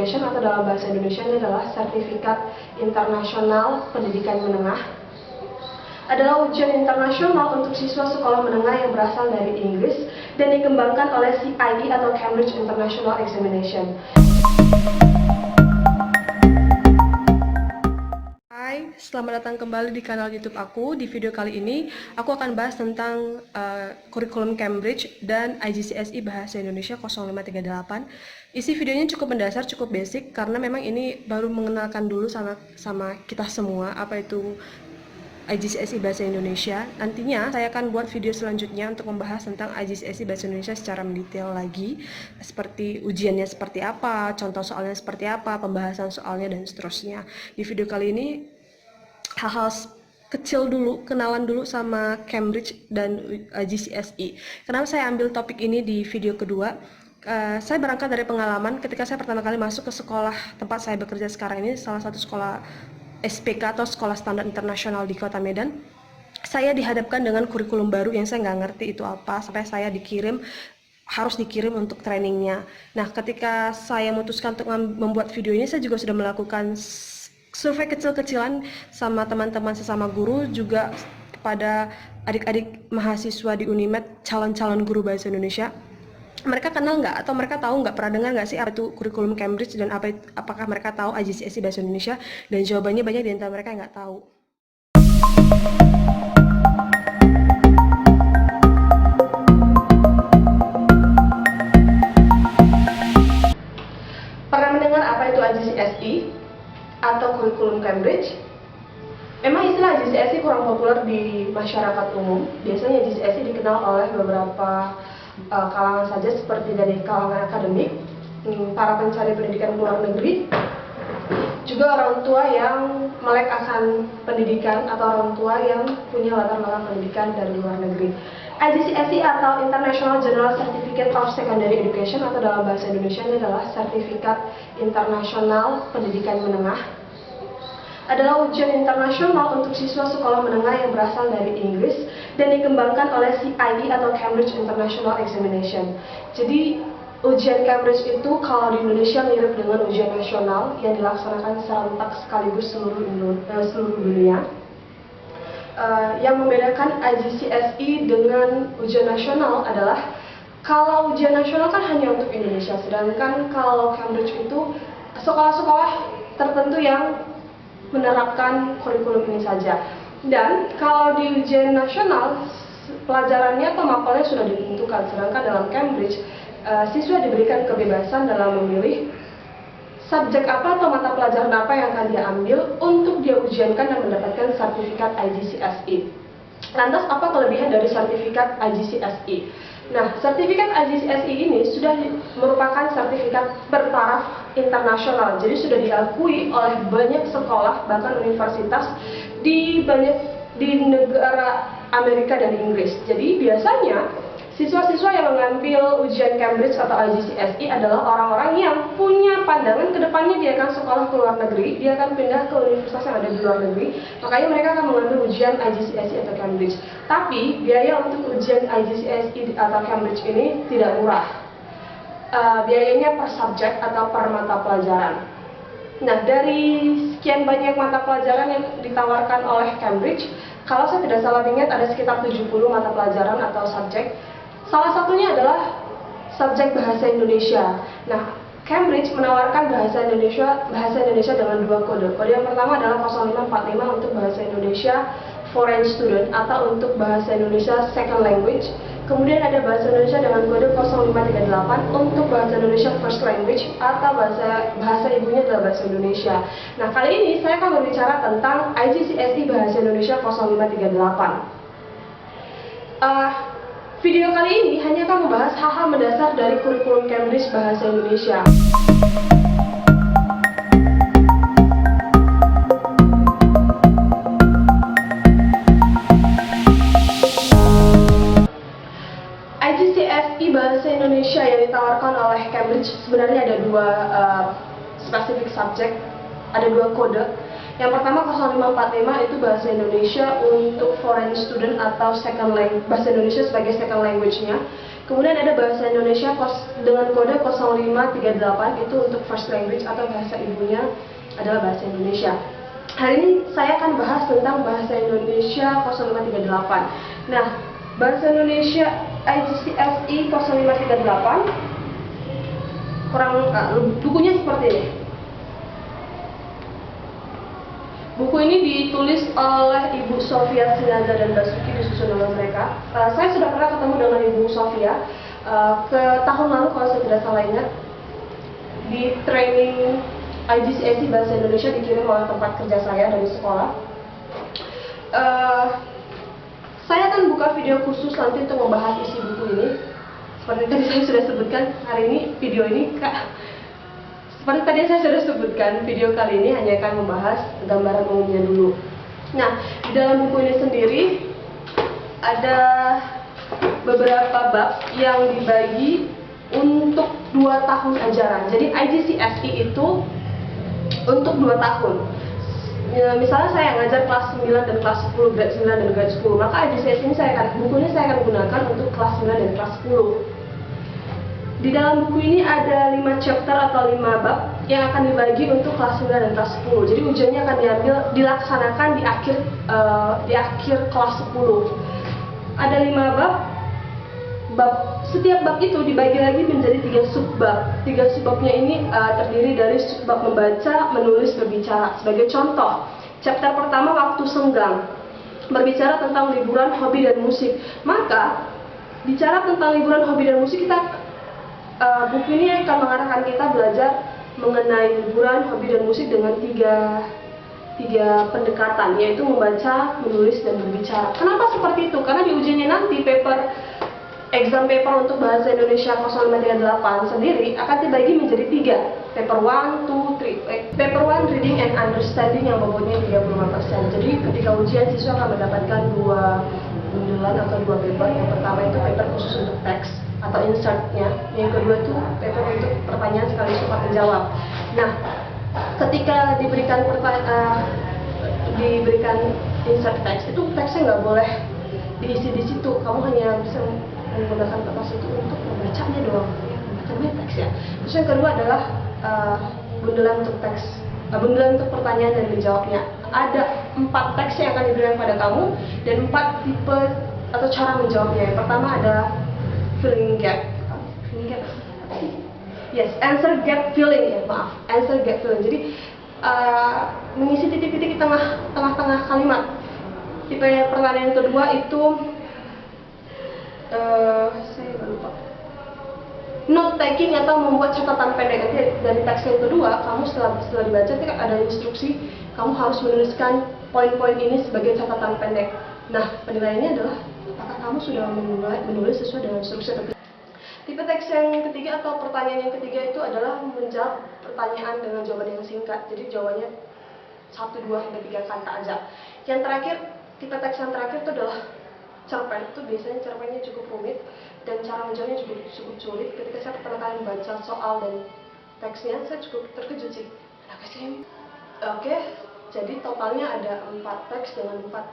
Education atau dalam bahasa Indonesia ini adalah Sertifikat Internasional Pendidikan Menengah. Adalah ujian internasional untuk siswa sekolah menengah yang berasal dari Inggris dan dikembangkan oleh CIE atau Cambridge International Examination. Hai, selamat datang kembali di kanal YouTube aku. Di video kali ini, aku akan bahas tentang kurikulum Cambridge dan IGCSE Bahasa Indonesia 0538. Isi videonya cukup mendasar, cukup basic, karena memang ini baru mengenalkan dulu sama kita semua apa itu IGCSE Bahasa Indonesia. Nantinya saya akan buat video selanjutnya untuk membahas tentang IGCSE Bahasa Indonesia secara mendetail lagi, seperti ujiannya seperti apa, contoh soalnya seperti apa, pembahasan soalnya, dan seterusnya. Di video kali ini hal-hal kecil dulu, kenalan dulu sama Cambridge dan IGCSE. Kenapa saya ambil topik ini di video kedua? Saya berangkat dari pengalaman ketika saya pertama kali masuk ke sekolah tempat saya bekerja sekarang ini, salah satu sekolah SPK atau Sekolah Standar Internasional di Kota Medan. Saya dihadapkan dengan kurikulum baru yang saya nggak ngerti itu apa, sampai saya harus dikirim untuk trainingnya. Nah, ketika saya memutuskan untuk membuat video ini, saya juga sudah melakukan survei kecil-kecilan sama teman-teman sesama guru, juga kepada adik-adik mahasiswa di Unimed, calon-calon guru bahasa Indonesia. Mereka kenal nggak atau mereka tahu nggak, pernah dengar nggak sih apa itu kurikulum Cambridge dan apakah mereka tahu IGCSE Bahasa Indonesia? Dan jawabannya banyak di antara mereka nggak tahu. Pernah mendengar apa itu IGCSE atau kurikulum Cambridge? Memang istilah IGCSE kurang populer di masyarakat umum. Biasanya IGCSE dikenal oleh beberapa kalangan saja, seperti dari kalangan akademik, para pencari pendidikan luar negeri, juga orang tua yang melek akan pendidikan atau orang tua yang punya latar belakang pendidikan dari luar negeri. IGCSE atau International General Certificate of Secondary Education atau dalam bahasa Indonesia ini adalah Sertifikat Internasional Pendidikan Menengah. Adalah ujian internasional untuk siswa sekolah menengah yang berasal dari Inggris dan dikembangkan oleh CIE atau Cambridge International Examination. Jadi ujian Cambridge itu kalau di Indonesia mirip dengan ujian nasional yang dilaksanakan serentak sekaligus seluruh dunia. Yang membedakan IGCSE dengan ujian nasional adalah kalau ujian nasional kan hanya untuk Indonesia, sedangkan kalau Cambridge itu sekolah-sekolah tertentu yang menerapkan kurikulum ini saja. Dan kalau di ujian nasional, pelajarannya atau mapelnya sudah ditentukan, sedangkan dalam Cambridge, siswa diberikan kebebasan dalam memilih subjek apa atau mata pelajaran apa yang akan dia ambil untuk dia ujiankan dan mendapatkan sertifikat IGCSE. Lantas apa kelebihan dari sertifikat IGCSE? Nah, sertifikat IGCSE ini sudah merupakan sertifikat bertaraf internasional, jadi sudah diakui oleh banyak sekolah, bahkan universitas di negara Amerika dan Inggris. Jadi biasanya siswa-siswa yang mengambil ujian Cambridge atau IGCSE adalah orang-orang yang punya pandangan ke depannya dia akan sekolah ke luar negeri, dia akan pindah ke universitas yang ada di luar negeri, makanya mereka akan mengambil ujian IGCSE atau Cambridge. Tapi biaya untuk ujian IGCSE atau Cambridge ini tidak murah. Biayanya per subjek atau per mata pelajaran. Nah, dari sekian banyak mata pelajaran yang ditawarkan oleh Cambridge, kalau saya tidak salah ingat ada sekitar 70 mata pelajaran atau subjek. Salah satunya adalah subjek bahasa Indonesia. Nah, Cambridge menawarkan bahasa Indonesia dengan dua kode. Kode yang pertama adalah 0545 untuk bahasa Indonesia foreign student atau untuk bahasa Indonesia second language. Kemudian ada bahasa Indonesia dengan kode 0538 untuk bahasa Indonesia first language atau bahasa ibunya adalah bahasa Indonesia. Nah, kali ini saya akan berbicara tentang IGCSE Bahasa Indonesia 0538. Video kali ini hanya akan membahas hal-hal mendasar dari kurikulum Cambridge Bahasa Indonesia. IGCSE Bahasa Indonesia yang ditawarkan oleh Cambridge sebenarnya ada dua spesifik subjek, ada dua kode. Yang pertama 0545 itu bahasa Indonesia untuk foreign student atau bahasa Indonesia sebagai second language-nya. Kemudian ada bahasa Indonesia dengan kode 0538, itu untuk first language atau bahasa ibunya adalah bahasa Indonesia. Hari ini saya akan bahas tentang bahasa Indonesia 0538. Nah, bahasa Indonesia IGCSE 0538 bukunya seperti ini. Buku ini ditulis oleh Ibu Sofia Sinaza dan Basuki, disusun oleh mereka. Saya sudah pernah ketemu dengan Ibu Sofia ke tahun lalu kalau saya tidak salah ingat, di training IGCSE Bahasa Indonesia dikirim oleh tempat kerja saya dari sekolah. Saya akan buka video khusus nanti untuk membahas isi buku ini. Seperti tadi saya sudah sebutkan, hari ini video ini seperti tadi saya sudah sebutkan, video kali ini hanya akan membahas gambaran umumnya dulu. Nah, di dalam buku ini sendiri ada beberapa bab yang dibagi untuk 2 tahun ajaran. Jadi IGCSE itu untuk 2 tahun. Misalnya saya ngajar kelas 9 dan kelas 10, grade 9 dan grade 10, maka IGCSE ini buku ini saya akan gunakan untuk kelas 9 dan kelas 10. Di dalam buku ini ada 5 chapter atau 5 bab yang akan dibagi untuk kelas 9 dan kelas 10. Jadi ujiannya akan dilaksanakan di akhir kelas 10. Ada 5 bab. Setiap bab itu dibagi lagi menjadi 3 subbab. 3 subbabnya ini terdiri dari subbab membaca, menulis, berbicara. Sebagai contoh, chapter pertama waktu senggang, berbicara tentang liburan, hobi, dan musik. Maka bicara tentang liburan, hobi, dan musik, buku ini akan mengarahkan kita belajar mengenai liburan, hobi, dan musik dengan tiga pendekatan, yaitu membaca, menulis, dan berbicara. Kenapa seperti itu? Karena di ujiannya nanti exam paper untuk bahasa Indonesia 0538 sendiri akan dibagi menjadi 3. Paper 1, 2, 3. Paper 1 reading and understanding yang bobotnya 35%. Jadi ketika ujian siswa akan mendapatkan 2 bundelan atau 2 paper. Yang pertama itu paper khusus untuk teks atau insertnya, yang kedua itu paper untuk pertanyaan sekaligus soal menjawab. Nah, ketika diberikan insert teks, itu teksnya nggak boleh diisi di situ. Kamu hanya bisa menggunakan kertas itu untuk membacanya doang, membacanya teks ya. Terus yang kedua adalah bundelan untuk teks, bundelan untuk pertanyaan dan menjawabnya. Ada 4 teks yang akan diberikan pada kamu dan 4 tipe atau cara menjawabnya. Yang pertama ada filling gap. Yes, answer gap filling ya, maaf. Answer gap filling. Jadi mengisi titik-titik di tengah-tengah kalimat. Tipe pertanyaan yang kedua itu saya lupa. Note taking atau membuat catatan pendek. Nanti dari teks yang kedua, kamu setelah dibaca itu ada instruksi, kamu harus menuliskan poin-poin ini sebagai catatan pendek. Nah, penilaiannya adalah apakah kamu sudah menulis sesuai dengan instruksi atau tidak. Tipe teks yang ketiga atau pertanyaan yang ketiga itu adalah menjawab pertanyaan dengan jawaban yang singkat. Jadi jawabannya 1, 2, hingga 3 kata aja. Yang terakhir, tipe teks yang terakhir itu adalah cerpen. Itu biasanya cerpennya cukup rumit dan cara menjawabnya cukup sulit. Ketika saya pertama kali membaca soal dan teksnya, saya cukup terkejut sih. Oke, jadi totalnya ada 4 teks dengan 4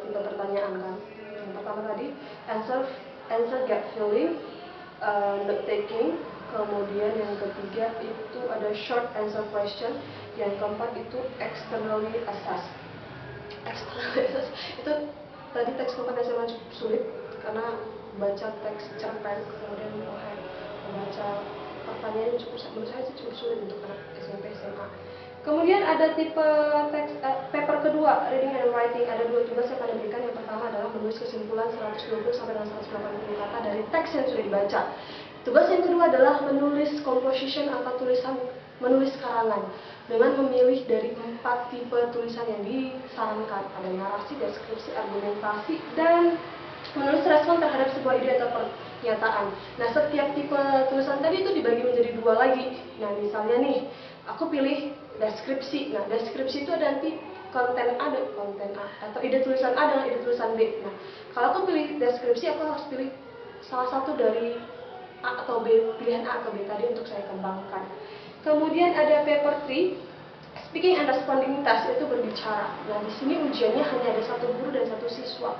tipe pertanyaan kan. Yang pertama tadi answer gap filling, note taking. Kemudian yang ketiga itu ada short answer question. Yang keempat itu externally assessed. Itu tadi teks keempat yang saya cukup sulit karena baca teks cerpen, kemudian membaca pertanyaan yang menurut saya cukup sulit untuk anak SMP SMA. Kemudian ada tipe teks paper kedua, reading and writing. Ada 2 tugas yang akan diberikan. Yang pertama adalah menulis kesimpulan 120 sampai dengan 180 kata dari teks yang sudah dibaca. Tugas yang kedua adalah menulis composition atau menulis karangan dengan memilih dari 4 tipe tulisan yang disarankan. Ada narasi, deskripsi, argumentasi, dan menulis respon terhadap sebuah ide atau pernyataan. Nah, setiap tipe tulisan tadi itu dibagi menjadi 2 lagi. Nah, misalnya nih, aku pilih deskripsi. Nah, deskripsi itu ada nanti konten A atau ide tulisan A dengan ide tulisan B. Nah, kalau aku pilih deskripsi, aku harus pilih salah satu dari A atau B, pilihan A atau B tadi untuk saya kembangkan. Kemudian ada paper 3, speaking and responding task, itu berbicara. Nah, di sini ujiannya hanya ada 1 guru dan 1 siswa.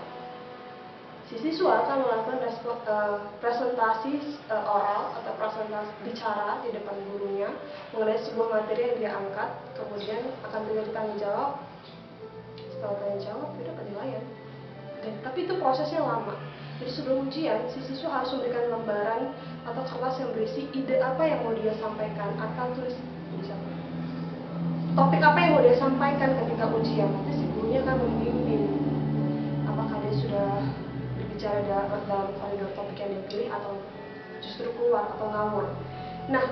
si siswa akan melakukan presentasi oral atau presentasi bicara di depan gurunya mengenai sebuah materi yang dia angkat, kemudian akan terjadi tanggung jawab. Setelah tanggung jawab, itu penilaian. Tapi itu prosesnya lama. Jadi sebelum ujian, si siswa harus memberikan lembaran atau kertas yang berisi ide apa yang mau dia sampaikan atau topik apa yang mau dia sampaikan ketika ujian. Nanti si gurunya akan membimbing apakah dia sudah berbicara dalam koridor topik yang dia pilih atau justru keluar atau ngawur. Nah,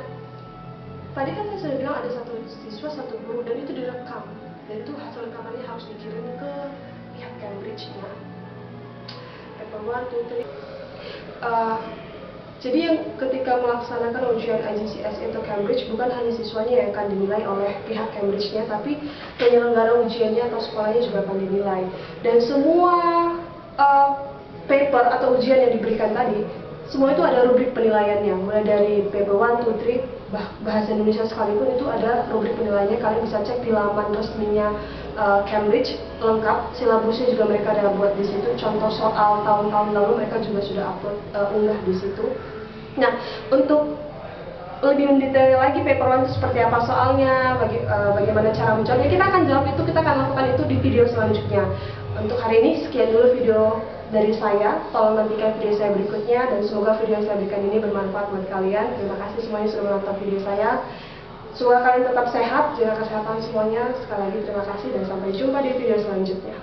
tadi kan saya sudah bilang ada satu siswa, satu guru, dan itu direkam. Dan itu hasil rekamannya harus dikirim ke pihak Cambridge-nya. Paper 1, 2, 3. Jadi yang ketika melaksanakan ujian IGCSE atau Cambridge, bukan hanya siswanya yang akan dinilai oleh pihak Cambridge-nya, tapi penyelenggara ujiannya atau sekolahnya juga akan dinilai. Dan semua paper atau ujian yang diberikan tadi, semua itu ada rubrik penilaiannya. Mulai dari paper 1, 2, 3, bahasa Indonesia sekalipun itu ada rubrik penilaiannya. Kalian bisa cek di laman resminya Cambridge, lengkap. Silabusnya juga mereka ada buat di situ. Contoh soal tahun-tahun lalu mereka juga sudah upload unggah di situ. Nah, untuk lebih mendetail lagi paper 1 itu seperti apa soalnya, bagaimana cara menjawabnya, kita akan jawab itu, kita akan lakukan itu di video selanjutnya. Untuk hari ini sekian dulu video dari saya. Tolong nantikan video saya berikutnya dan semoga video yang saya berikan ini bermanfaat buat kalian. Terima kasih semuanya sudah menonton video saya. Semoga kalian tetap sehat, jaga kesehatan semuanya. Sekali lagi terima kasih dan sampai jumpa di video selanjutnya.